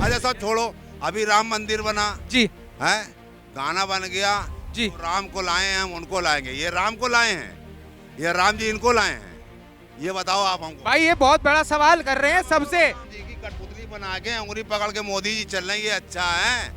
अच्छा सब छोड़ो, अभी राम मंदिर बना जी है, गाना बन गया जी। तो राम को लाए हैं, हम उनको लाएंगे। ये राम को लाए हैं, ये राम जी इनको लाए हैं, ये बताओ आप हमको। भाई ये बहुत बड़ा सवाल कर रहे हैं सबसे। राम जी की कठपुतली बना के उंगली पकड़ के मोदी जी चल रहे हैं, ये अच्छा है।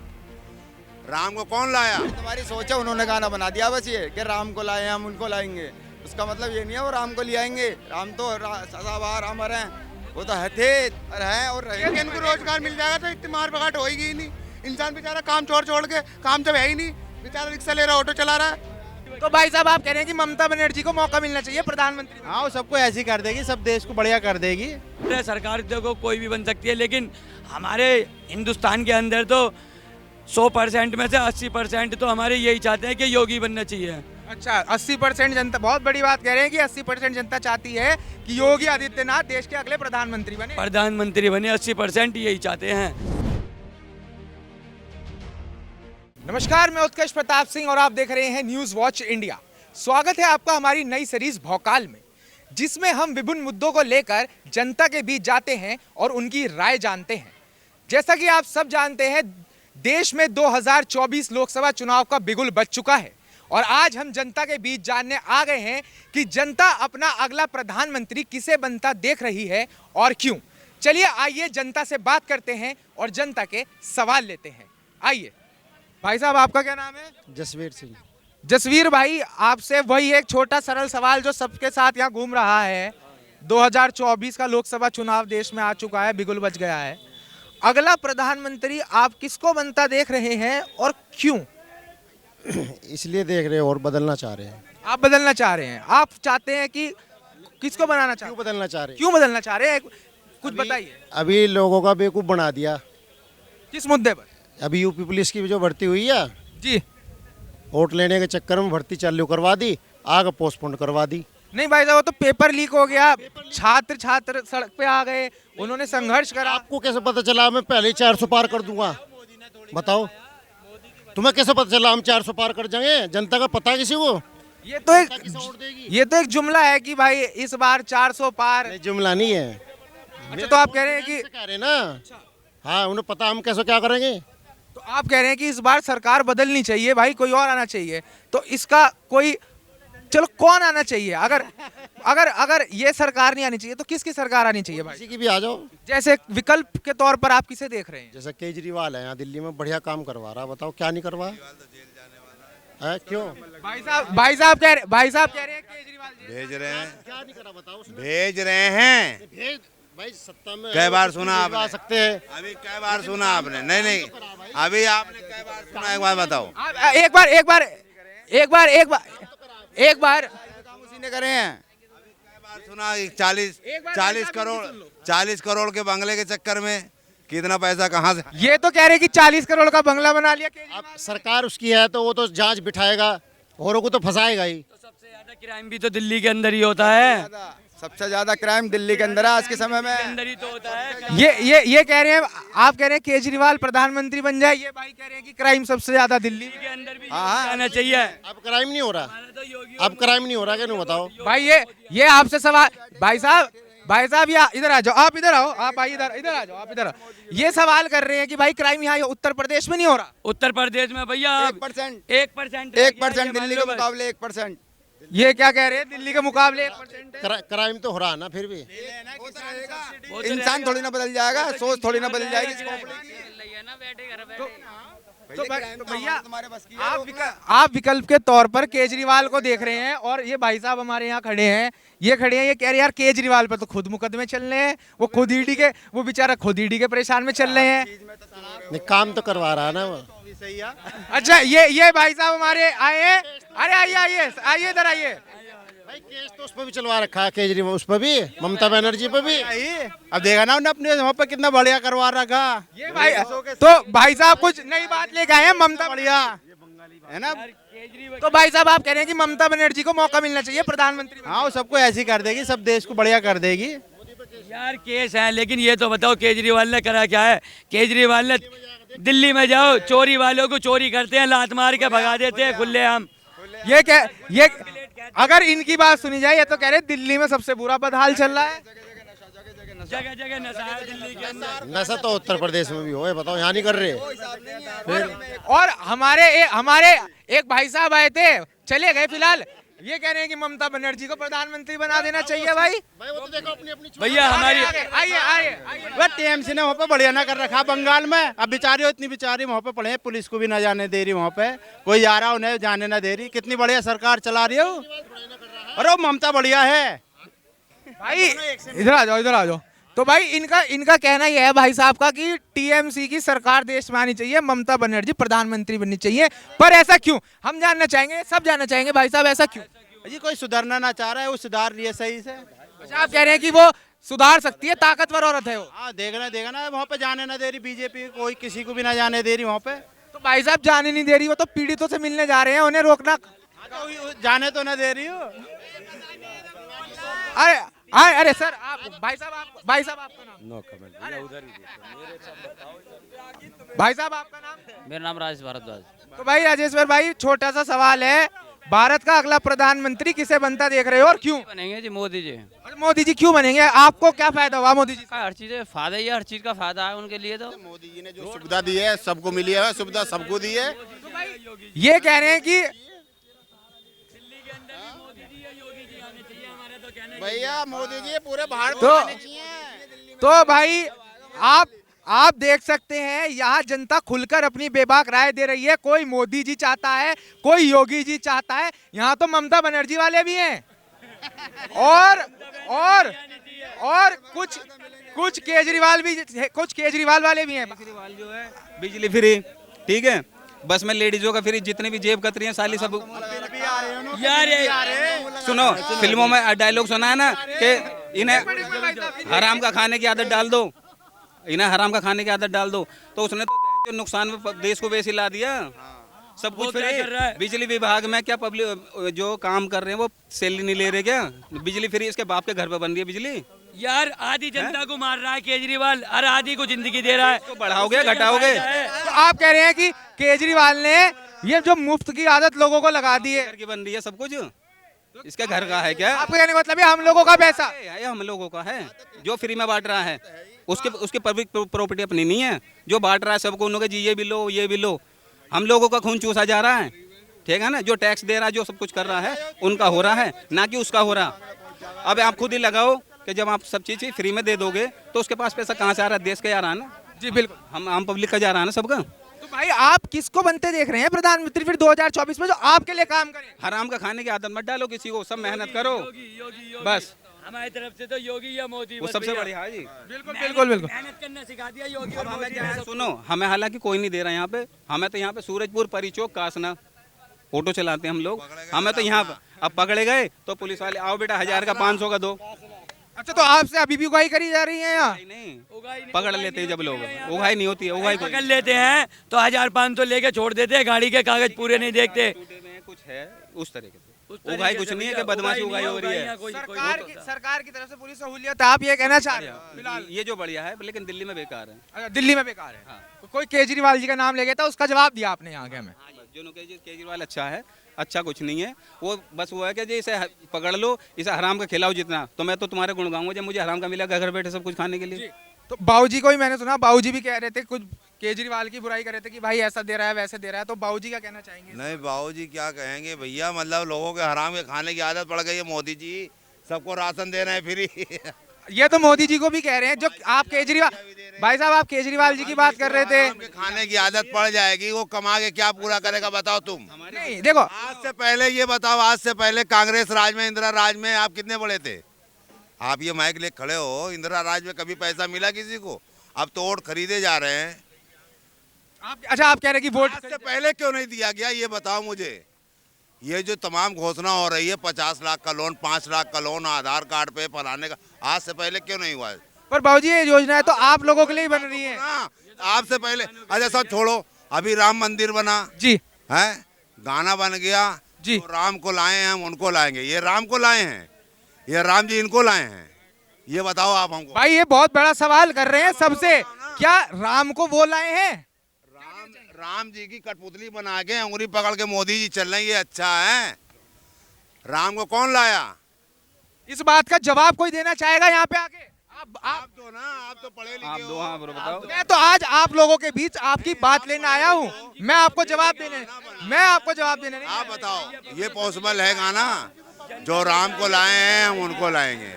राम को कौन लाया? तुम्हारी सोच है, उन्होंने गाना बना दिया बस ये कि राम को लाए हम उनको लाएंगे। उसका मतलब ये नहीं है वो राम को ले आएंगे। राम तो सदाबहार अमर हैं, वो तो थे और हैं और रहेंगे। इनको रोजगार मिल जाएगा तो इतनी मार पकाट होगी ही नहीं। इंसान बेचारा काम छोड़ के, काम जब है ही नहीं, बेचारा रिक्शा ले रहा, ऑटो चला रहा है। तो भाई साहब आप कह रहे हैं कि ममता बनर्जी को मौका मिलना चाहिए प्रधानमंत्री। हाँ वो सबको ऐसी कर देगी, सब देश को बढ़िया कर देगी। सरकार देखो कोई भी बन सकती है, लेकिन हमारे हिंदुस्तान के अंदर तो 100% में से 80% तो हमारे यही चाहते हैं कि योगी बनना चाहिए। अच्छा 80% जनता, बहुत बड़ी बात कह रहे हैं कि 80% जनता चाहती है कि योगी आदित्यनाथ देश के अगले प्रधानमंत्री बने। प्रधानमंत्री बने 80% यही चाहते हैं। नमस्कार, मैं उत्कर्ष प्रताप सिंह और आप देख रहे हैं न्यूज वॉच इंडिया। स्वागत है आपका हमारी नई सीरीज भौकाल में, जिसमें हम विभिन्न मुद्दों को लेकर जनता के बीच जाते हैं और उनकी राय जानते हैं। जैसा कि आप सब जानते हैं, देश में 2024 लोकसभा चुनाव का बिगुल बज चुका है और आज हम जनता के बीच जानने आ गए हैं कि जनता अपना अगला प्रधानमंत्री किसे बनता देख रही है और क्यों। चलिए आइए जनता से बात करते हैं और जनता के सवाल लेते हैं। आइए भाई साहब, आपका क्या नाम है? जसवीर सिंह। जसवीर भाई, आपसे वही एक छोटा सरल सवाल जो सबके साथ यहाँ घूम रहा है। 2024 का लोकसभा चुनाव देश में आ चुका है, बिगुल बज गया है। अगला प्रधानमंत्री आप किसको बनता देख रहे हैं और क्यों? इसलिए देख रहे हैं और बदलना चाह रहे हैं। आप बदलना चाह रहे हैं, आप चाहते हैं कि किसको बनाना चाहते क्यों बदलना चाह रहे हैं? क्यों बदलना चाह रहे हैं, कुछ बताइए। अभी लोगों का बेवकूफ़ बना दिया। किस मुद्दे पर? अभी यूपी पुलिस की जो भर्ती हुई है, जी वोट लेने के चक्कर में भर्ती चालू करवा दी, आगे पोस्टपोन करवा दी। नहीं भाई साहब, वो तो पेपर लीक हो गया, छात्र सड़क पे आ गए, उन्होंने संघर्ष करा। आपको कैसे पता चला? मैं पहले ही 400 पार कर दूंगा। बताओ तुम्हें कैसे पता चला हम 400 पार कर जाएंगे? जनता का पता है किसी को? ये तो एक जुमला है कि भाई इस बार 400 पार। नहीं, जुमला नहीं है। अच्छा तो आप कह रहे हैं कि कह रहे हैं ना, हाँ उन्हें पता हम कैसे क्या करेंगे। तो आप कह रहे हैं कि इस बार सरकार बदलनी चाहिए भाई, कोई और आना चाहिए। तो इसका कोई, चलो कौन आना चाहिए? अगर ये सरकार नहीं आनी चाहिए तो किसकी सरकार आनी चाहिए भाई? किसी की भी आ जाओ। जैसे विकल्प के तौर पर आप किसे देख रहे हैं? जैसे केजरीवाल है यहाँ दिल्ली में, बढ़िया काम करवा रहा, बताओ क्या नहीं करवा है? क्यों? भाई साहब कह रहे हैं केजरीवाल भेज रहे हैं, क्या नहीं करा बताओ? भेज रहे हैं। भेज भाई, सत्ता में कई बार सुना भिजवा आपने? सकते हैं। अभी कई बार सुना आपने? नहीं, अभी आपने कई बार सुना, एक बार बताओ। एक बार काम उसी ने करे हैं। कई बार सुना 40 करोड़ के बंगले के चक्कर में कितना पैसा कहाँ से? ये तो कह रहे हैं कि 40 करोड़ का बंगला बना लिया केजरीवाल। अब सरकार उसकी है तो वो तो जांच बिठाएगा, औरों को तो फंसाएगा ही। तो सबसे ज्यादा क्राइम भी तो दिल्ली के अंदर ही होता है। सबसे ज्यादा क्राइम दिल्ली के अंदर है आज के समय में। अंदर ही तो होता है। ये कह रहे हैं, आप कह रहे हैं केजरीवाल प्रधानमंत्री बन जाए, ये भाई कह रहे हैं कि क्राइम सबसे ज्यादा दिल्ली के अंदर भी हाँ, आना चाहिए। अब क्राइम नहीं हो रहा, अब क्राइम नहीं हो रहा, क्या नहीं बताओ? भाई ये आपसे सवाल, भाई साहब या इधर आ जाओ, आप इधर आओ, आप आइए इधर आ जाओ, आप इधर आओ। ये सवाल कर रहे हैं कि भाई क्राइम यहाँ उत्तर प्रदेश में नहीं हो रहा। उत्तर प्रदेश में भैया 1% 1% दिल्ली के मुकाबले 1%। ये क्या कह रहे हैं, दिल्ली के मुकाबले 1%? क्राइम तो हो रहा है ना, फिर भी इंसान थोड़ी ना बदल जाएगा, सोच थोड़ी ना बदल जाएगी। तो भैया आप विकल्प के तौर पर केजरीवाल को देख रहे हैं और ये भाई साहब हमारे यहाँ खड़े हैं, ये कह रहे हैं यार केजरीवाल पर तो खुद मुकदमे चल रहे हैं, वो बेचारा खुद ईडी के परेशान में चल रहे हैं। नहीं, काम तो करवा रहा है ना वो। अच्छा ये भाई साहब हमारे आए हैं, अरे आइए इधर आइए। भाई केस तो उस पर भी चलवा रखा है केजरीवाल, उस पर भी, ममता बनर्जी पर भी। अब देखा ना उन्हें अपने वहाँ पे कितना बढ़िया करवा रखा ये भाई, तो भाई साहब कुछ नई बात लेके आए हैं, ममता बढ़िया है ना। तो भाई साहब आप कह रहे हैं कि ममता बनर्जी को मौका मिलना चाहिए प्रधानमंत्री बनने हाँ वो सबको ऐसी कर देगी, सब देश को बढ़िया कर देगी। यार केस है, लेकिन ये तो बताओ केजरीवाल ने करा क्या है? केजरीवाल ने दिल्ली में जाओ, चोरी वालों को चोरी करते हैं, लात मार के भगा देते हैं खुलेआम। ये अगर इनकी बात सुनी जाए, ये तो कह रहे हैं दिल्ली में सबसे बुरा बदहाल चल रहा है। जगह जगह नशा है दिल्ली के अंदर। नशा तो उत्तर प्रदेश में भी हो, बताओ यहाँ नहीं कर रहे। और हमारे एक भाई साहब आए थे, चले गए फिलहाल, ये कह रहे हैं कि ममता बनर्जी को प्रधानमंत्री बना देना चाहिए। भाई भैया हमारी आइए आइए वह टीएमसी ने वहाँ पे बढ़िया ना कर रखा बंगाल में। अब बेचारी हो इतनी बेचारी वहाँ पे पड़े हैं, पुलिस को भी ना जाने दे रही, वहाँ पे कोई जा रहा उन्हें जाने ना दे रही। कितनी बढ़िया सरकार चला रही है वो। अरे वो ममता बढ़िया है भाई, इधर आ जाओ, इधर आ जाओ। तो भाई इनका कहना यह है भाई साहब का कि टीएमसी की सरकार देश में आनी चाहिए, ममता बनर्जी प्रधानमंत्री बननी चाहिए। पर ऐसा क्यों, हम जानना चाहेंगे, सब जानना चाहेंगे भाई साहब, ऐसा क्यों? जी कोई सुधरना ना चाह रहा है, वो सुधार रही है सही से। अच्छा, आप कह रहे हैं कि वो सुधार सकती है, ताकतवर औरत है वो। हाँ देखना वहाँ पे जाने ना दे रही बीजेपी, कोई किसी को भी ना जाने दे रही वहाँ पे। तो भाई साहब जाने नहीं दे रही, वो तो पीड़ितों से मिलने जा रहे हैं, उन्हें रोकना। तो जाने तो ना दे रही हो। अरे अरे सर, आप भाई साहब आपका नाम? नो कमेंट, भाई साहब आपका नाम? मेरा नाम राजेश भारद्वाज। तो भाई राजेश्वर भाई, छोटा सा सवाल है, भारत का अगला प्रधानमंत्री किसे बनता देख रहे हो और क्यों? बनेंगे जी मोदी जी। मोदी जी क्यों बनेंगे? आपको क्या फायदा हुआ मोदी जी से? हर चीज फायदा ही है, हर चीज का फायदा है उनके लिए। तो मोदी जी ने जो सुविधा दी है सबको मिली है, सुविधा सबको दी है। ये कह रहे हैं कि भैया मोदी जी पूरे भारत तो भाई आप देख सकते हैं, यहाँ जनता खुलकर अपनी बेबाक राय दे रही है। कोई मोदी जी चाहता है, कोई योगी जी चाहता है, यहाँ तो ममता बनर्जी वाले भी हैं और कुछ केजरीवाल वाले भी हैं। केजरीवाल जो है बिजली फ्री, ठीक है, बस में लेडीजों का फ्री, जितने भी जेब कतरी हैं साली सब। यार सुनो, फिल्मों में डायलॉग सुना है ना कि इन्हें हराम का खाने की आदत डाल दो, इन्हें हराम का खाने की आदत डाल दो। तो उसने तो नुकसान में देश को वैसे ला दिया, सब कुछ फ्री। बिजली विभाग में क्या पब्लिक जो काम कर रहे हैं वो सैलरी नहीं ले रहे क्या? बिजली फ्री इसके बाप के घर पे बन रही है बिजली। यार आधी जनता को मार रहा है केजरीवाल और आधी को जिंदगी दे रहा है। तो बढ़ाओगे घटाओगे? तो आप कह रहे हैं कि केजरीवाल ने ये जो मुफ्त की आदत लोगों को लगा दी है, घर की बन रही है सब कुछ, इसके घर का है क्या? आपको कहने का मतलब है हम लोगों का पैसा? ये हम लोगों का है, जो फ्री में बांट रहा है उसके पब्लिक प्रॉपर्टी अपनी नहीं है। जो बांट रहा है सबको, उन लोग ये भी लो ये भी लो, हम लोगों का खून चूसा जा रहा है, ठीक है ना? जो टैक्स दे रहा है, जो सब कुछ कर रहा है, उनका हो रहा है, ना कि उसका हो रहा। अब आप खुद ही लगाओ कि जब आप सब चीज़ फ्री में दे दोगे तो उसके पास पैसा कहाँ से आ रहा है? देश का जा रहा है ना। जी बिल्कुल, हम आम पब्लिक का जा रहा है ना सबका। तो भाई आप किसको बनते देख रहे हैं प्रधानमंत्री फिर 2024 में, जो आपके लिए काम करे? हराम का खाने की आदत मत डालो किसी को, सब मेहनत करो बस। हमारी तरफ से तो योगी या मोदी वो सबसे बढ़िया है जी। बिल्कुल बिल्कुल बिल्कुल। मेहनत करना सिखा दिया योगी और हमें मोदी क्या ने। है, सुनो, हमें हालांकि कोई नहीं दे रहा यहाँ पे, हमें तो यहाँ पे सूरजपुर परिचौक कासना ऑटो चलाते हैं हम लोग, हमें तो यहाँ पे अब पकड़े गए तो पुलिस वाले आओ बेटा 1000 का 500 का दो। अच्छा, तो आपसे अभी भी उगाही करी जा रही है यहाँ? नहीं, पकड़ लेते हैं जब लोग, उगाही नहीं होती है, उगाही पकड़ लेते हैं तो 1500 लेके छोड़ देते हैं, गाड़ी के कागज पूरे नहीं देखते। कुछ है उस तरीके से, उगाही कुछ नहीं है कि बदमाशी उगाही हो रही है। सरकार की तरफ से पूरी सहूलियत आप ये कहना चाह रहे हो? फिलहाल ये जो बढ़िया है, लेकिन दिल्ली में बेकार है। अच्छा, दिल्ली में बेकार है। तो कोई केजरीवाल जी का नाम ले गया था, उसका जवाब दिया आपने यहाँ के हमें? जो केजरीवाल अच्छा है, अच्छा कुछ नहीं है वो, बस वो है कि जी इसे पकड़ लो, इसे हराम का खिलाओ जितना, तो मैं तो तुम्हारे गुण गाऊंगा जब मुझे हराम का मिलेगा घर बैठे सब कुछ खाने के लिए। तो बाबूजी को ही मैंने सुना, बाबूजी भी कह रहे थे, कुछ केजरीवाल की बुराई कर रहे थे कि भाई ऐसा दे रहा है वैसे दे रहा है, तो बाबूजी क्या कहना चाहेंगे? नहीं, बाबूजी क्या कहेंगे भैया, मतलब लोगों के हराम के खाने की आदत पड़ गई है। मोदी जी सबको राशन दे रहे हैं फ्री। ये तो मोदी जी को भी कह रहे हैं, जो आप केजरीवाल भाई साहब, आप केजरीवाल जी की बात कर रहे थे। खाने की आदत पड़ जाएगी, वो कमा के क्या पूरा करेगा बताओ तुम? नहीं देखो, आज से पहले ये बताओ, आज से पहले कांग्रेस राज में, इंदिरा राज में आप कितने बड़े थे? आप ये माइक ले खड़े हो, इंदिरा राज में कभी पैसा मिला किसी को? अब तो वोट खरीदे जा रहे हैं। अच्छा आप कह रहे हैं कि वोट आज से पहले क्यों नहीं दिया गया ये बताओ मुझे? ये जो तमाम घोषणा हो रही है, 50 लाख का लोन, 5 लाख का लोन, आधार कार्ड पे फलाने का, आज से पहले क्यों नहीं हुआ है? पर बाबूजी ये योजना है तो आप लोगों के लिए ही बन रही है। हाँ, आपसे पहले। अच्छा सब छोड़ो, अभी राम मंदिर बना जी, है, गाना बन गया जी। तो राम को लाए हैं, हम उनको लाएंगे। ये राम को लाए हैं, ये राम जी इनको लाए हैं? ये बताओ आप हमको। भाई ये बहुत बड़ा सवाल कर रहे हैं सबसे, क्या राम को वो लाए हैं? राम जी की कठपुतली बना के अंगुली पकड़ के मोदी जी चल रहे हैं, ये अच्छा है? राम को कौन लाया? इस बात का जवाब कोई देना चाहेगा यहाँ पे आके? आप तो ना, आप तो पढ़े लिखे आप हो। दो, हाँ ब्रो बताओ। मैं तो आज आप लोगों के बीच आपकी बात लेने आया हूँ। मैं आपको जवाब देने नहीं। आप बताओ, ये पॉसिबल है गाना? जो राम को लाए हैं हम उनको लाएंगे।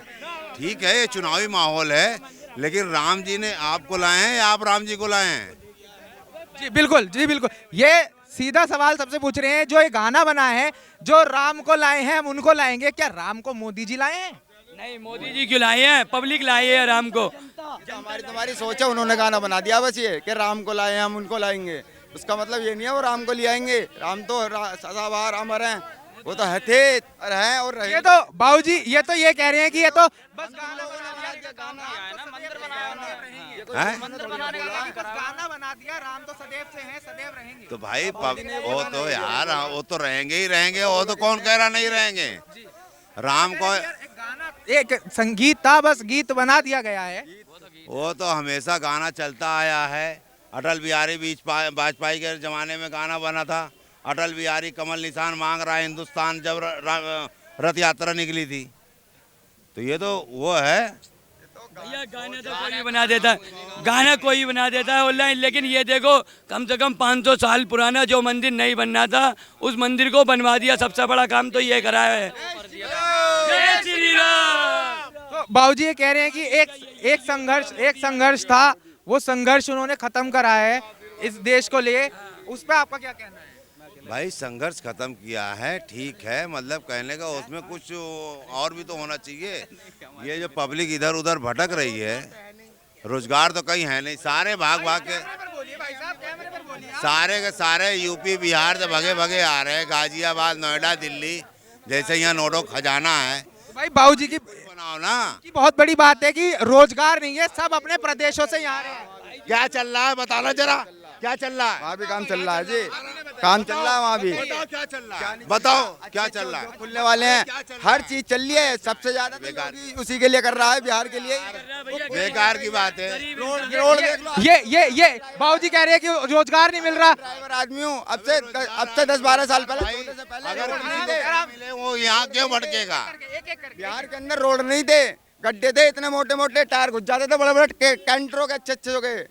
ठीक है, ये चुनावी माहौल है, लेकिन राम जी ने आपको लाए हैं या आप राम जी को लाए हैं? जी बिल्कुल। ये सीधा सवाल सबसे पूछ रहे हैं, जो ये गाना बना है, जो राम को लाए हैं हम उनको लाएंगे, क्या राम को मोदी जी लाए हैं? नहीं, मोदी जी क्यों लाए हैं, पब्लिक लाई है राम को। हमारी तुम्हारी सोच है, उन्होंने गाना बना दिया बस ये कि राम को लाए हैं हम उनको लाएंगे। उसका मतलब ये नहीं है वो राम को ले आएंगे। राम तो सदाबहार अमर हैं, वो तो थे और हैं और रहे। ये तो बाबूजी ये तो ये कह रहे हैं कि ये तो बस गाना बना दिया, राम तो सदैव से हैं, सदैव रहेंगे। तो भाई वो तो यार, वो तो रहेंगे ही रहेंगे। वो तो कौन कह रहा नहीं रहेंगे? राम को एक संगीत था, बस गीत बना दिया गया है। वो तो हमेशा गाना चलता आया है। अटल बिहारी वाजपेयी के जमाने में गाना बना था, अटल बिहारी कमल निशान मांग रहा है हिंदुस्तान, जब रथ यात्रा निकली थी। तो ये तो वो है। भैया गाना तो कोई भी बना देता है, गाना कोई भी बना देता है ऑनलाइन, लेकिन ये देखो कम से कम 500 साल पुराना जो मंदिर नहीं बनना था उस मंदिर को बनवा दिया। सबसे बड़ा काम तो ये करा है। जय श्री राम। तो बाबूजी ये कह रहे हैं कि एक संघर्ष था, वो संघर्ष उन्होंने खत्म करा है इस देश को लिए। उस पर आपका क्या कहना है? भाई संघर्ष खत्म किया है, ठीक है, मतलब कहने का उसमें कुछ और भी तो होना चाहिए। ये जो पब्लिक इधर उधर भटक रही है, रोजगार तो कहीं है नहीं। सारे भाग के सारे यूपी बिहार से भगे आ रहे हैं, गाजियाबाद, नोएडा, दिल्ली, जैसे यहाँ नोटों खजाना है। भाई बाबूजी की बनाओ ना। की बहुत बड़ी बात है कि रोजगार नहीं है, सब अपने प्रदेशों से यहाँ आ रहे हैं। क्या चल रहा है बताना जरा, क्या चल रहा है? वहाँ भी काम चल रहा है जी, काम चल रहा है वहाँ भी। बताओ क्या चल रहा है, बताओ क्या चल रहा है? खुलने वाले हैं, हर चीज चल रही है। सबसे ज्यादा तो योगी उसी के लिए कर रहा है, बिहार के लिए। बेकार की बात है। रोड देख लो। ये बाबूजी कह रहे हैं कि रोजगार नहीं मिल रहा। ड्राइवर आदमी हूँ, अब से 10-12 साल पहले, अगर किसी को मिले वो यहाँ क्यों भटकेगा? बिहार के अंदर रोड नहीं थे, गड्ढे थे, इतने मोटे मोटे टायर घुस जाते थे, बड़े बड़े कैंटरों के अच्छे हो गए।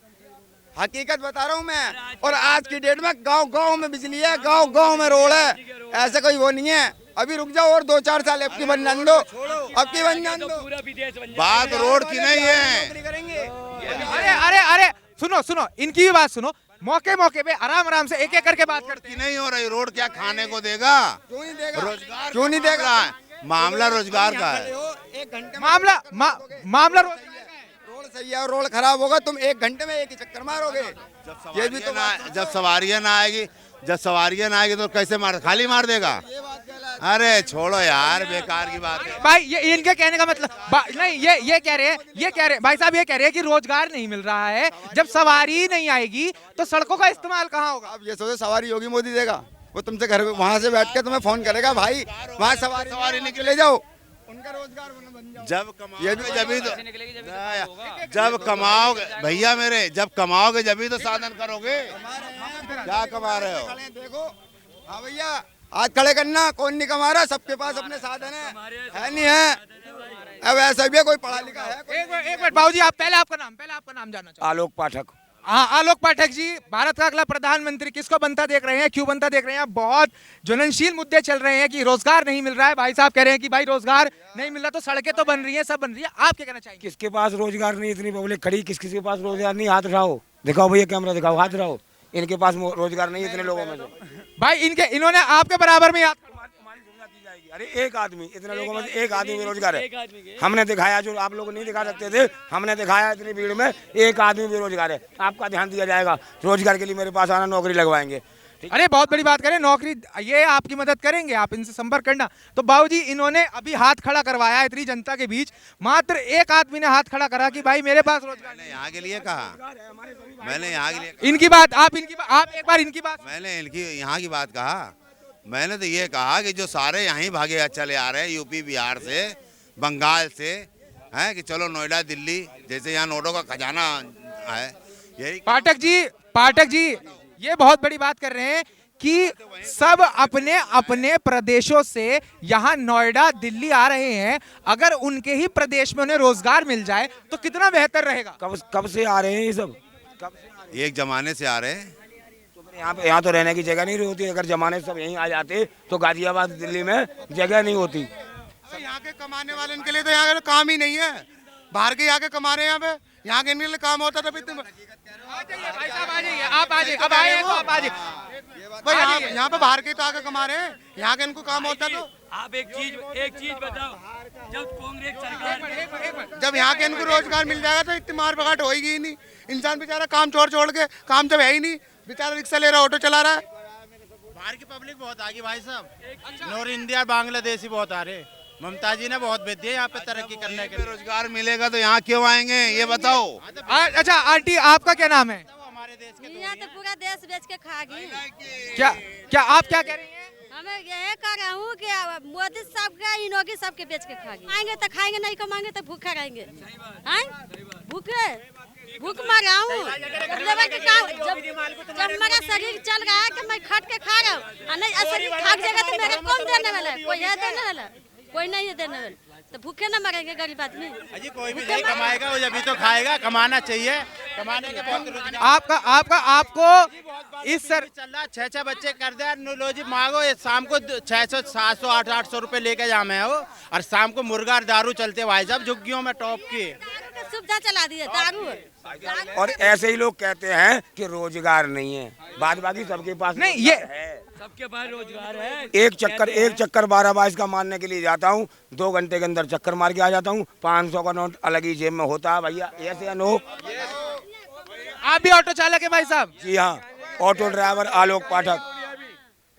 हकीकत बता रहा हूँ मैं। और आज की डेट में गांव में बिजली है, गांव में रोड है, ऐसे कोई वो नहीं है। अभी रुक जाओ और 2-4 साल, अब की बन जान दो, अब की बन जान दो। बात रोड की नहीं है। अरे सुनो, इनकी भी बात सुनो। मौके पे आराम से एक करके बात करते नहीं हो रही। रोड क्या खाने को देगा? क्यों नहीं देगा? रोजगार क्यों नहीं देगा? मामला रोजगार का है। एक घंटे मामला रोड सही है और रोड खराब होगा, तुम 1 घंटे में एक ही चक्कर मारोगे। ये भी तो जब सवारियां ना आएगी तो कैसे खाली मार देगा? अरे छोड़ो यार, बेकार की बात है। भाई ये इनके कहने का मतलब नहीं, ये कह रहे हैं भाई साहब, ये कह रहे हैं कि रोजगार नहीं मिल रहा है। जब सवारी नहीं आएगी तो सड़कों का इस्तेमाल कहाँ होगा? आप ये सोचो सवारी योगी मोदी देगा? वो तुमसे घर वहाँ से बैठ के तुम्हें फोन करेगा, भाई वहाँ सवारी निकल ले जाओ, उनका रोजगार बन जाओ। जब कमाओगे भैया मेरे, जब कमाओगे जब तो साधन करोगे। क्या कमा रहे हो? देखो, हाँ भैया हाथ खड़े करना, कौन नहीं कमा रहा, सबके पास अपने साधन है नहीं है? अब ऐसा भी है, कोई पढ़ा लिखा है? एक मिनट बाबूजी, आप पहले आपका नाम जानना चाहूँ। आलोक पाठक। हाँ, आलोक पाठक जी, भारत का अगला प्रधानमंत्री किसको बनता देख रहे हैं, क्यों बनता देख रहे हैं? बहुत ज्वलनशील मुद्दे चल रहे हैं कि रोजगार नहीं मिल रहा है। भाई साहब कह रहे हैं कि भाई रोजगार नहीं मिल रहा तो सड़कें तो बन रही हैं, सब बन रही है। आप क्या कहना चाहेंगे? किसके पास रोजगार नहीं, इतनी पब्लिक खड़ी, किसके पास रोजगार नहीं? हाथ उठाओ, दिखाओ भैया, कैमरा दिखाओ, हाथ उठाओ। इनके पास रोजगार नहीं इतने लोगों में से। भाई इन्होंने आपके बराबर में अरे एक आदमी, इतने लोगों में से एक आदमी बेरोजगार है। हमने दिखाया, जो आप लोग नहीं दिखा सकते थे, हमने दिखाया इतनी भीड़ में एक आदमी बेरोजगार है। आपका ध्यान दिया जाएगा, रोजगार के लिए मेरे पास आना, नौकरी लगवाएंगे। अरे बहुत बड़ी बात करें, नौकरी, ये आपकी मदद करेंगे, आप इनसे संपर्क करना। तो बाबूजी इन्होंने अभी हाथ खड़ा करवाया इतनी जनता के बीच, मात्र एक आदमी ने हाथ खड़ा करा कि भाई मेरे पास रोजगार नहीं। यहाँ के लिए कहा मैंने, यहाँ के लिए इनकी बात आप एक बार इनकी बात। मैंने यहाँ की बात कहा। मैंने तो ये कहा कि जो सारे यहीं भागे चले आ रहे हैं, यूपी बिहार से, बंगाल से, हैं कि चलो नोएडा, दिल्ली, जैसे यहाँ नोटों का खजाना है। यही पाठक जी ये बहुत बड़ी बात कर रहे हैं कि सब अपने अपने प्रदेशों से यहाँ नोएडा दिल्ली आ रहे हैं। अगर उनके ही प्रदेश में उन्हें रोजगार मिल जाए तो कितना बेहतर रहेगा। कब से आ रहे हैं ये सब? कब से? एक जमाने से आ रहे हैं। तो फिर यहाँ तो रहने की जगह नहीं होती। अगर जमाने से सब यहीं आ जाते तो गाजियाबाद दिल्ली में जगह नहीं होती। तो यहाँ के कमाने वाले इनके लिए तो यहाँ का काम ही नहीं है। बाहर के यहाँ के कमा रहे हैं, यहाँ के इनके लिए काम होता था। भाई साहब आ जाइए, आप आ जाइए, अब आए हैं तो आप आ जाइए। भाई यहाँ पे बाहर के तो आके कमा रहे हैं, यहाँ के इनको काम होता तो। आप एक चीज बताओ, जब कांग्रेस सरकार, जब यहाँ के इनको रोजगार मिल जाएगा तो इतनी मार भगाट होएगी ही नहीं। इंसान बेचारा काम छोड़ के, काम जब है ही नहीं, बेचारा रिक्शा ले रहा, ऑटो चला रहा है। बाहर की पब्लिक बहुत आ गई भाई साहब। नॉर्थ इंडिया बांग्लादेशी बहुत आ रहे। ममता जी ने बहुत भेज दिया यहाँ पे तरक्की करने के लिए। रोजगार मिलेगा तो यहाँ क्यों आएंगे ये बताओ। अच्छा आंटी, आपका क्या नाम है? हमारे देश के यहाँ तो पूरा देश बेच के खा गई। क्या आप क्या कह रही हैं? हमें यही कह रहा हूँ कि मोदी सबका इनोगी सबके बेच के खा गई। खाएंगे तो खाएंगे, नहीं कमाएंगे तो भूखे रहेंगे। भूख मर रहा हूँ। जब मेरा शरीर चल रहा है कि मैं खट के खा रहा हूँ, नहीं शरीर थक जाएगा तो मेरे कौन देने वाला है? कोई है देने वाला? कोई नहीं है देने वाला। तो भूखे न मरेंगे गरीब आदमी। अजी कोई भी नहीं कमाएगा, वो जब तो खाएगा। कमाना चाहिए, कमाने के बहुत। आपको इस सर चल रहा 6 बच्चे कर दे लो जी, मांगो ये शाम को 600 700 800 रुपए लेके जा मैं हो, और शाम को मुर्गा दारू चलते भाई साहब झुग्गियों में टॉप की सुविधा चला दी है दारू। और ऐसे ही लोग कहते हैं कि रोजगार नहीं है। बाद बाकी सबके पास नहीं, ये सबके पास रोजगार है। एक चक्कर 12-22 का मारने के लिए जाता हूँ, 2 घंटे के अंदर चक्कर मार के आ जाता हूँ। 500 का नोट अलग ही जेब में होता है भैया। ऐसे नो। आप भी ऑटो चालक है भाई साहब? जी हाँ, ऑटो ड्राइवर आलोक पाठक।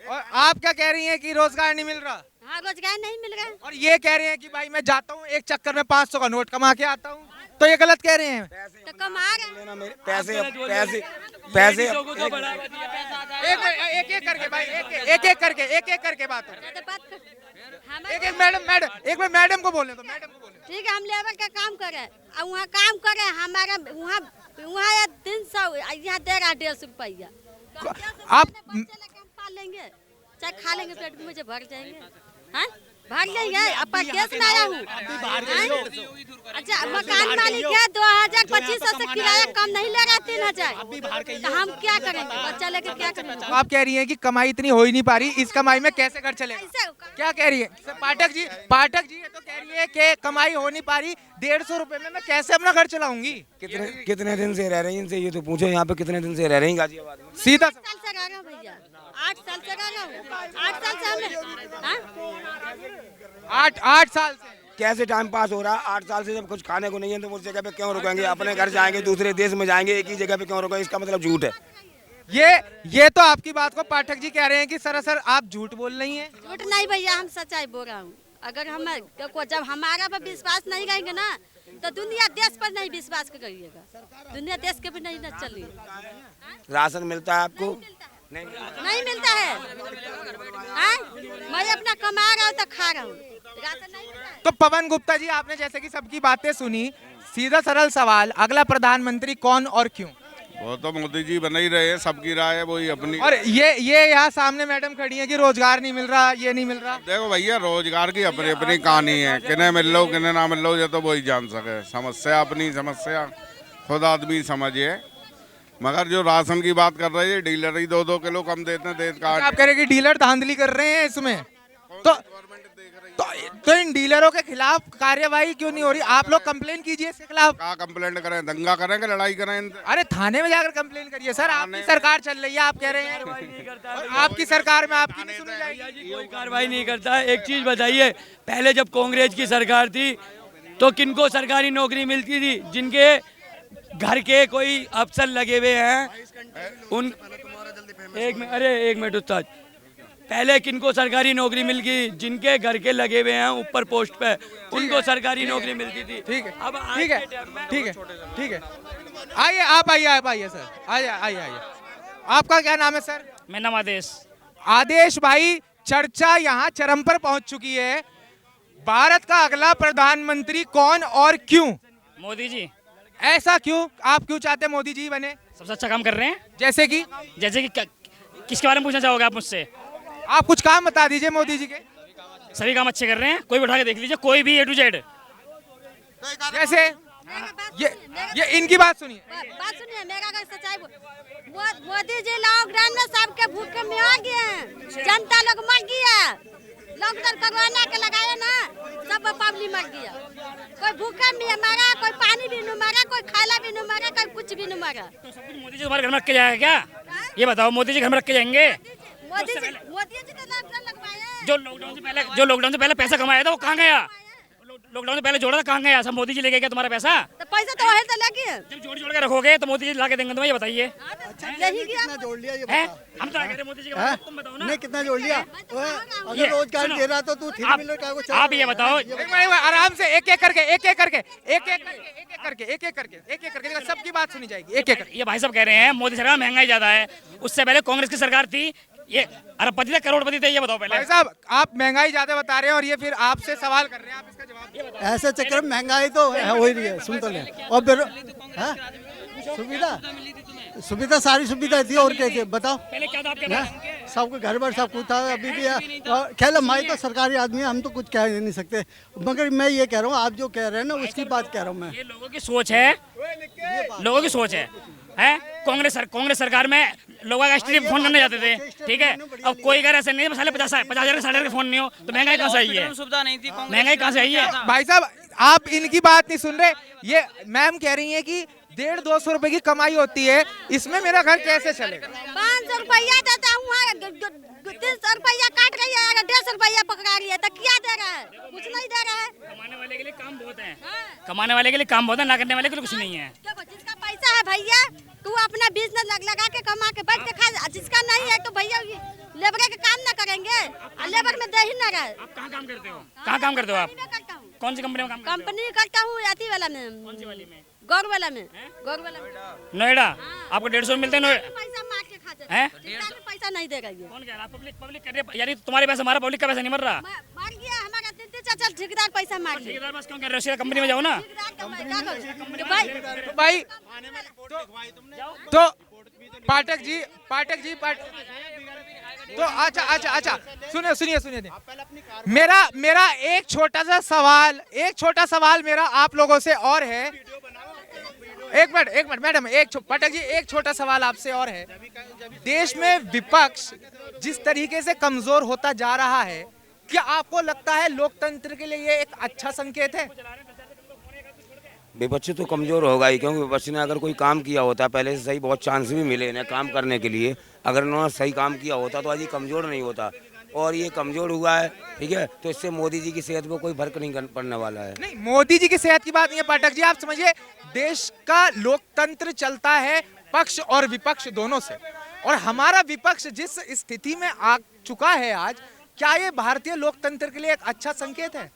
और आप क्या कह रही हैं कि रोजगार नहीं मिल रहा? हाँ, रोजगार नहीं मिल रहा। और ये कह रहे हैं कि भाई मैं जाता हूँ एक चक्कर में 500 का नोट कमा के आता हूँ, तो ये गलत कह रहे हैं। तो कमा रहे पैसे एक एक करके बात हो। एक मिनट मैडम को बोलने दो। ठीक है, हम लेबर का काम करे और वहाँ काम करे। हमारा वहाँ 300, यहाँ दे रहा 150 रुपया। आप हम पाल लेंगे, चाहे खा लेंगे, पेट में मुझे भर जाएंगे। हाँ, भर जाएंगे। अब केस में आया हूँ। अच्छा, मकान मालिक है 2000-2500 से किराया कम नहीं ले रहा, 3000। तो हम क्या करेंगे? बच्चा लेके क्या करेंगे? तो आप कह रही हैं कि कमाई इतनी हो ही नहीं पा रही, इस कमाई में कैसे घर चलेगा? क्या कह रही है पाठक जी? ये तो कह रही है कि कमाई हो नहीं पा रही, 150 रुपए में मैं कैसे अपना घर चलाऊंगी? कितने दिन से रह रही हैं? इनसे ये तो पूछो, यहाँ पे कितने दिन से रह रही हैं गाजियाबाद में? सीधा 8 साल से रह रहा हूँ भैया, 8 साल से रह रहा हूँ। 8 साल से हमने 8 साल से कैसे टाइम पास हो रहा है? 8 साल से जब कुछ खाने को नहीं है तो उस जगह पे क्यों रुकेंगे? अपने घर जाएंगे, दूसरे देश में जाएंगे, एक ही जगह पे क्यों रुकेंगे? इसका मतलब झूठ है। ये तो आपकी बात को पाठक जी कह रहे हैं कि सरासर आप झूठ बोल रही हैं। झूठ नहीं भैया, हम सच्चाई बोल रहा हूँ। अगर हम जब हमारा पर विश्वास नहीं करेंगे ना, तो दुनिया देश पर नहीं विश्वास करिएगा। दुनिया देश के भी नहीं चल रही है। राशन मिलता है आपको? नहीं मिलता है। मैं अपना कमा रहा हूँ तो खा रहा हूँ, राशन नहीं मिलता है। तो पवन गुप्ता जी, आपने जैसे कि सबकी बातें सुनी, सीधा सरल सवाल, अगला प्रधानमंत्री कौन और क्यों? वो तो मोदी जी बन ही रहे हैं, सबकी राय है वही अपनी। और ये यहाँ सामने मैडम खड़ी है कि रोजगार नहीं मिल रहा, ये नहीं मिल रहा। देखो भैया, रोजगार की अपनी अपनी कहानी है। किन्हें मिल लो किन्हें ना मिल लो, ये तो वही जान सके। समस्या अपनी समस्या खुद आदमी समझिए। मगर जो राशन की बात कर रही है, डीलर ही 2-2 किलो कम देते हैं। आप कह रहे कि डीलर धांधली कर रहे हैं इसमें, तो इन डीलरों के खिलाफ कार्यवाही क्यों नहीं हो रही? आप लोग कंप्लेन कीजिए इसके खिलाफ। क्या कंप्लेंट करें? दंगा करें कि लड़ाई करें? अरे थाने में जाकर कंप्लेन करिए सर। आपकी सरकार चल रही है, आप कह रहे हैं आपकी सरकार में आपकी नहीं सुनी जाएगी। कोई कार्रवाई नहीं करता है। एक चीज बताइए, पहले जब कांग्रेस की सरकार थी तो किनको सरकारी नौकरी मिलती थी? जिनके घर के कोई अफसर लगे हुए हैं उन एक मिनट उस्ताद, पहले किनको सरकारी नौकरी मिल गई? जिनके घर के लगे हुए हैं ऊपर पोस्ट पे, उनको सरकारी नौकरी मिलती थी। ठीक है, अब ठीक है। आइए, आप आइए सर, आइए। आपका क्या नाम है सर? मेरा नाम आदेश भाई, चर्चा यहाँ चरम पर पहुँच चुकी है। भारत का अगला प्रधानमंत्री कौन और क्यों? मोदी जी। ऐसा क्यों? आप क्यों चाहते हैं मोदी जी बने? सबसे अच्छा काम कर रहे हैं। जैसे कि किसके बारे में पूछना चाहोगे आप मुझसे? आप कुछ काम बता दीजिए मोदी जी के। सभी काम अच्छे कर रहे हैं, कोई भी उठा के देख लीजिए, कोई भी A to Z। जैसे ये इनकी बात सुनिए। बात सुनिए, मेरा अगर सच्चाई मोदी जी लॉकडाउन में सबके भूखे में आ गए हैं, जनता लोग मर गया। लॉकडाउन कोरोना के लगाया ना, सब पब्लिक मर गया। कोई भूखा में मरा, कोई पानी भी नहीं मरा, कोई खाला भी नहीं मरा, कोई कुछ भी नहीं मरा। तो सब कुछ मोदी जी तुम्हारे घर में रख के जाएगा क्या? ये बताओ, मोदी जी घर में रख के जाएंगे? मोदी जी ने लॉकडाउन लगवाया। जो लॉकडाउन से पहले पैसा कमाया था वो कहाँ गया? लॉकडाउन से पहले जोड़ा था, कहाँ गया? सब मोदी जी लेके गया तुम्हारा पैसा? तो पैसा तो वही तो लगे। जब जोड़ के रखोगे तो मोदी जी ला के देंगे तुम्हें, ये बताइए। यही गया। जोड़ लिया ये हैं? हम तो कह रहे मोदी जी के बारे में, तुम बताओ ना। नहीं कितना जोड़ लिया? ये रोजगार सुनो, दे रहा तो तू आप ये बताओ। आराम से एक एक करके सबकी बात सुनी जाएगी। एक एक ये भाई साहब कह रहे हैं मोदी सरकार महंगाई ज्यादा है, उससे पहले कांग्रेस की सरकार थी, ये अरबपति थे, करोड़पति थे। ये बताओ पहले। भाई साहब, आप महंगाई ज्यादा बता रहे हैं और ये फिर आपसे सवाल कर रहे हैं, आप इसका जवाब। ऐसे चक्कर में महंगाई तो हो ही रही है, सुन तो ले। और सुविधा सारी सुविधा थी, और क्या बताओ? पहले क्या था आपके? सबके घर पर सब कुछ था, अभी भी है। खैर हमारी तो सरकारी आदमी है, हम तो कुछ कह नहीं सकते, मगर मैं ये कह रहा हूँ, आप जो कह रहे हैं ना उसकी बात कह रहा हूँ मैं। ये लोगों की सोच है, लोगों की सोच है। कांग्रेस सरकार में लोग एसटीडी फोन करने जाते थे, ठीक है? अब कोई घर ऐसे नहीं है, 50,000 के 60,000 के फोन नहीं हो, तो महंगाई कहाँ से आई है? सुविधा नहीं थी, महंगाई कहाँ से आई है? भाई साहब, आप इनकी बात नहीं सुन रहे। ये मैम कह रही है कि 150-200 रुपए की कमाई होती है, इसमें मेरा घर कैसे चलेगा? 500 रुपया देता हूँ, 300 रुपया काट रही है, 150 रुपया पकड़ा रही है, तो क्या दे रहा है? कुछ नहीं दे रहा है। कमाने वाले के लिए काम बहुत है, कमाने वाले के लिए काम बहुत है, ना करने वाले के लिए कुछ नहीं है। जिसका पैसा है भैया, तू अपना बिजनेस लगा के कमा के बैठ के खा। जिसका नहीं है तो भैया लेबर के काम ना करेंगे, लेबर में दे ही ना रहे। आप कहाँ काम करते हो? कहाँ काम करते हो आप? कौन सी कंपनी में काम करते हो? कंपनी करता हूँ अति वाला में। कौन सी वाली में? गौर वाला में। गौर वाला में। नोएडा। आपको 150 मिलते हैं नोएडा? पैसा मार के खा जाते हैं? पैसा नहीं देगा ये। कौन कह रहा है? पब्लिक कर रही है, यानी तुम्हारे पैसे, हमारा पब्लिक का पैसा नहीं मर रहा। मार गया हमारा चाचा ठेकेदार पैसा मार गया। ठेकेदार बस क्यों कर रहे हो? कंपनी में जाओ ना। भाई तो पाठक जी तो अच्छा सुनिए। मेरा एक छोटा सवाल मेरा आप लोगों से और है। एक मिनट मैडम, पाठक जी, एक छोटा सवाल आपसे और है। देश में विपक्ष जिस तरीके से कमजोर होता जा रहा है, क्या आपको लगता है लोकतंत्र के लिए ये एक अच्छा संकेत है? विपक्ष तो कमज़ोर होगा ही, क्योंकि विपक्ष ने अगर कोई काम किया होता पहले से सही, बहुत चांस भी मिले इन्हें काम करने के लिए, अगर उन्होंने सही काम किया होता तो आज ये कमज़ोर नहीं होता, और ये कमज़ोर हुआ है, ठीक है? तो इससे मोदी जी की सेहत को कोई फर्क नहीं पड़ने वाला है। नहीं, मोदी जी की सेहत की बात नहीं है पाठक जी, आप समझिए, देश का लोकतंत्र चलता है पक्ष और विपक्ष दोनों से, और हमारा विपक्ष जिस स्थिति में आ चुका है आज, क्या ये भारतीय लोकतंत्र के लिए एक अच्छा संकेत है?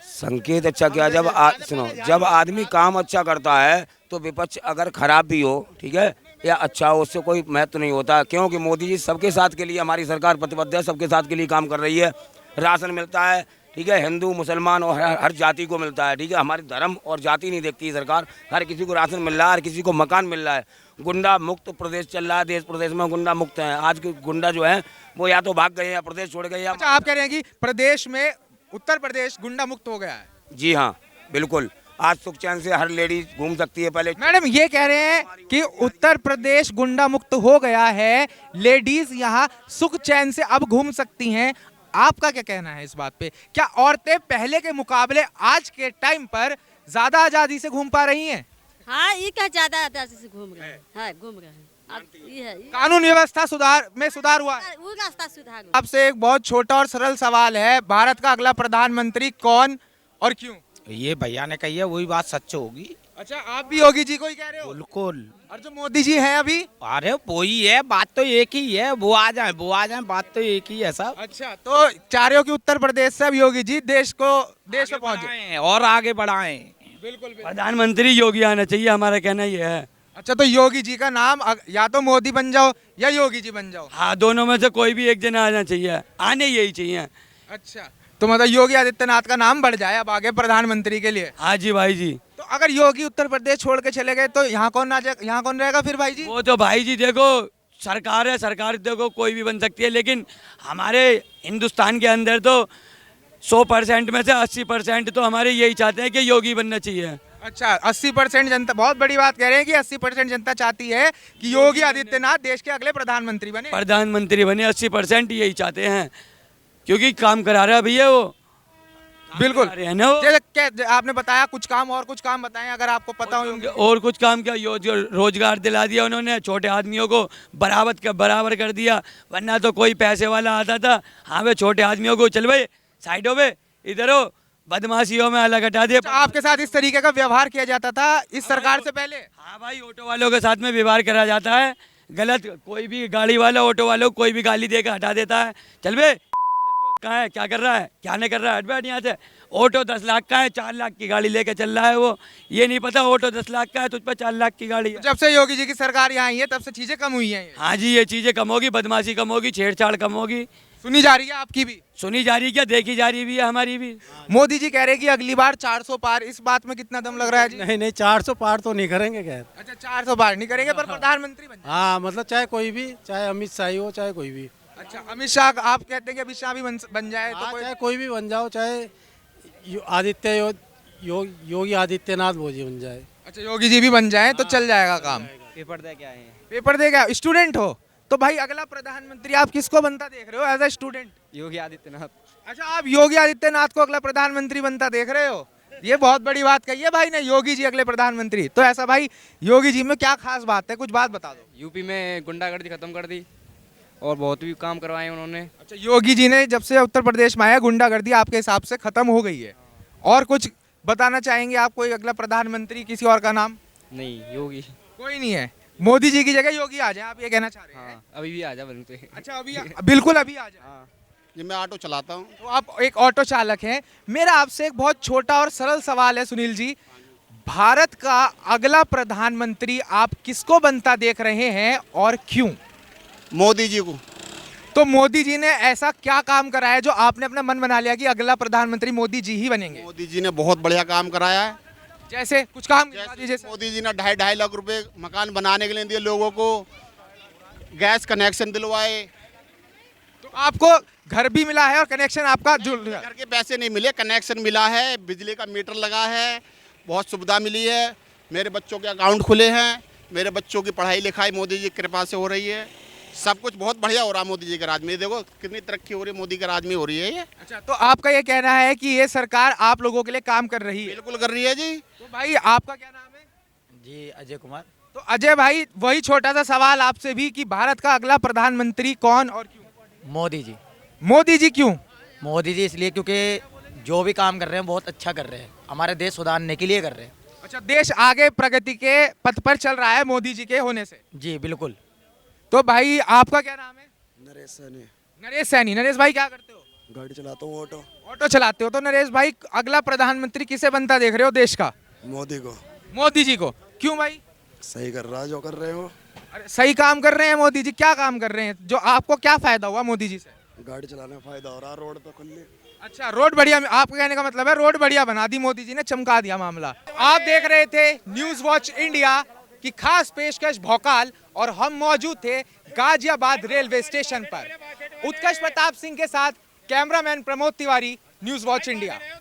संकेत अच्छा क्या, जब आदमी काम अच्छा करता है तो विपक्ष अगर खराब भी हो, ठीक है, या अच्छा हो, उससे कोई महत्व नहीं होता, क्योंकि मोदी जी सबके साथ के लिए, हमारी सरकार प्रतिबद्ध है, सबके साथ के लिए काम कर रही है। राशन मिलता है, ठीक है, हिंदू मुसलमान और हर जाति को मिलता है, ठीक है? हमारी धर्म और जाति नहीं देखती सरकार, हर किसी को राशन मिल रहा है, हर किसी को मकान मिल रहा है। गुंडा मुक्त प्रदेश चल रहा है, देश प्रदेश में गुंडा मुक्त है। आज के गुंडा जो है वो या तो भाग गए या प्रदेश छोड़ गए। अच्छा, आप कह रहे हैं कि प्रदेश में, उत्तर प्रदेश गुंडा मुक्त हो गया है? जी हाँ, बिल्कुल। आज सुख चैन से हर लेडी घूम सकती है। पहले मैडम ये कह रहे हैं कि उत्तर प्रदेश गुंडा मुक्त हो गया है, लेडीज यहाँ सुख चैन से अब घूम सकती हैं। आपका क्या कहना है इस बात पे? क्या औरतें पहले के मुकाबले आज के टाइम पर ज्यादा आजादी से घूम पा रही हैं? हाँ, ये क्या ज्यादा आजादी से घूम रहे हैं। हाँ, घूम रहे हैं। ये है, कानून व्यवस्था सुधार हुआ है? वो रास्ता सुधार। आपसे एक बहुत छोटा और सरल सवाल है, भारत का अगला प्रधानमंत्री कौन और क्यों? ये भैया ने कही है वही बात सच होगी। अच्छा, आप भी योगी जी को ही कह रहे हो? बिल्कुल। और जो मोदी जी हैं अभी? अरे वही है, बात तो एक ही है, वो आ जाए, बात तो एक ही है सब। अच्छा, तो चाह रहे हो कि उत्तर प्रदेश से अब योगी जी देश में पहुंचे और आगे बढ़ाएं। बिल्कुल। प्रधानमंत्री योगी आना चाहिए, हमारा कहना ये है। अच्छा, तो योगी जी का नाम या तो मोदी बन जाओ या योगी जी बन जाओ? हाँ, दोनों में से कोई भी एक जना आना चाहिए, आने यही चाहिए। अच्छा, तो मतलब योगी आदित्यनाथ का नाम बढ़ जाए अब आगे प्रधानमंत्री के लिए? हाँ जी भाई जी। तो अगर योगी उत्तर प्रदेश छोड़ के चले गए तो यहाँ कौन रहेगा फिर भाई जी? वो तो भाई जी देखो, सरकार है, सरकार देखो कोई भी बन सकती है, लेकिन हमारे हिंदुस्तान के अंदर तो 100% में से 80% तो हमारे यही चाहते हैं कि योगी बनना चाहिए। अच्छा, 80% जनता, बहुत बड़ी बात कह रहे हैं कि 80% जनता चाहती है कि योगी आदित्यनाथ देश के अगले प्रधानमंत्री बने। प्रधानमंत्री बने 80% यही चाहते हैं, क्योंकि काम करा रहा है भैया वो। बिल्कुल है ना वो। जैसे आपने बताया कुछ काम, और कुछ काम बताएं अगर आपको पता हो। और कुछ काम क्या, रोजगार दिला दिया उन्होंने, छोटे आदमियों को बराबर कर दिया। वरना तो कोई पैसे वाला आता था, हाँ वे छोटे आदमियों को चल भाई साइडों पे, इधर हो, बदमाशियों में अलग हटा दिया। आपके साथ इस तरीके का व्यवहार किया जाता था इस सरकार से पहले? हाँ भाई, ऑटो वालों के साथ में व्यवहार करा जाता है गलत। कोई भी गाड़ी वाला ऑटो वालों को कोई भी गाली देकर हटा देता है, चल बे कहाँ है, क्या कर रहा है, क्या नहीं कर रहा है, हट बैठ यहाँ से। ऑटो 10 लाख का है, 4 लाख की गाड़ी लेके चल रहा है वो, ये नहीं पता ऑटो 10 लाख का है, तुझ पर 4 लाख की गाड़ी है। जब से योगी जी की सरकार यहाँ आई है तब से चीजें कम हुई हैं। हाँ जी, ये चीजें कम होगी, बदमाशी कम होगी, छेड़छाड़ कम होगी। सुनी जा रही है आपकी भी? सुनी जा रही है क्या, देखी जा रही भी है हमारी भी। मोदी जी कह रहे हैं कि अगली बार 400 पार, इस बात में कितना दम लग रहा है जी? नहीं 400 पार तो नहीं करेंगे खैर। अच्छा, 400 पार नहीं करेंगे, पर प्रधानमंत्री बन जाएंगे। हाँ मतलब चाहे कोई भी, चाहे अमित शाह ही हो, चाहे कोई भी। अच्छा, अमित शाह, आप कहते हैं कि अमित शाह भी बन जाए तो चाहे कोई भी बन जाओ, चाहे योगी आदित्यनाथ मोदी बन जाए। अच्छा, योगी जी भी बन जाए तो चल जाएगा काम। पेपर दे क्या है? पेपर देगा, स्टूडेंट हो तो भाई अगला प्रधानमंत्री आप किसको बनता देख रहे हो as a student? Yogi Adityanath. अच्छा, आप योगी आदित्यनाथ को अगला प्रधानमंत्री बनता देख रहे हो? ये बहुत बड़ी बात कही है भाई ने, योगी जी अगले प्रधानमंत्री। तो ऐसा भाई, योगी जी में क्या खास बात है, कुछ बात बता दो। यूपी में गुंडागर्दी खत्म कर दी और बहुत भी काम करवाए उन्होंने। अच्छा, योगी जी ने जब से उत्तर प्रदेश में आया, गुंडागर्दी आपके हिसाब से खत्म हो गई है। और कुछ बताना चाहेंगे आप, कोई अगला प्रधानमंत्री किसी और का नाम? नहीं, योगी कोई नहीं है। मोदी जी की जगह योगी आ जाए, आप ये कहना चाह रहे हैं? हाँ, अभी भी आ जा बनते। अच्छा, अभी बिल्कुल अभी आ जाए। जी मैं ऑटो चलाता हूँ। तो आप एक ऑटो चालक हैं। मेरा आपसे एक बहुत छोटा और सरल सवाल है सुनील जी, भारत का अगला प्रधानमंत्री आप किसको बनता देख रहे हैं और क्यों? मोदी जी को। तो मोदी जी ने ऐसा क्या काम कराया है जो आपने अपना मन बना लिया कि अगला प्रधानमंत्री मोदी जी ही बनेंगे? मोदी जी ने बहुत बढ़िया काम कराया है। जैसे कुछ काम? जैसे मोदी जी ने 2.5 लाख रुपए मकान बनाने के लिए दिए, लोगों को गैस कनेक्शन दिलवाए। तो आपको घर भी मिला है और कनेक्शन आपका जुड़ गया? घर के पैसे नहीं मिले, कनेक्शन मिला है, बिजली का मीटर लगा है, बहुत सुविधा मिली है। मेरे बच्चों के अकाउंट खुले हैं, मेरे बच्चों की पढ़ाई लिखाई मोदी जी की कृपा से हो रही है। सब कुछ बहुत बढ़िया हो रहा है मोदी जी के राज में। देखो कितनी तरक्की हो रही है, मोदी के राज में हो रही है ये। अच्छा, तो आपका ये कहना है कि ये सरकार आप लोगों के लिए काम कर रही है? बिल्कुल कर रही है जी। तो भाई आपका क्या नाम है? जी अजय कुमार। तो अजय भाई, वही छोटा सा सवाल आपसे भी कि भारत का अगला प्रधानमंत्री कौन और क्यों? मोदी जी। मोदी जी क्यों? मोदी जी इसलिए क्योंकि जो भी काम कर रहे हैं बहुत अच्छा कर रहे हैं, हमारे देश सुधारने के लिए कर रहे हैं। अच्छा, देश आगे प्रगति के पथ पर चल रहा है मोदी जी के होने से? जी बिल्कुल। तो भाई आपका क्या नाम है? नरेश सैनी। नरेश सैनी। नरेश भाई क्या करते हो? गाड़ी चलाता हूँ, ऑटो। ऑटो चलाते हो। तो नरेश भाई, अगला प्रधानमंत्री किसे बनता देख रहे हो देश का? मोदी को। मोदी जी को। क्यों भाई? सही कर रहा है जो कर रहे हो। अरे सही काम कर रहे हैं मोदी जी। क्या काम कर रहे हैं जो आपको क्या फायदा हुआ मोदी जी से? गाड़ी चलाने में फायदा हो रहा है, रोड तो खुली। अच्छा, रोड बढ़िया, आपके कहने का मतलब है रोड बढ़िया बना दी मोदी जी ने, चमका दिया मामला। आप देख रहे थे न्यूज वॉच इंडिया की खास पेशकश भौकाल, और हम मौजूद थे गाजियाबाद रेलवे स्टेशन पर। उत्कर्ष प्रताप सिंह के साथ cameraman Pramod Tiwari, news watch India.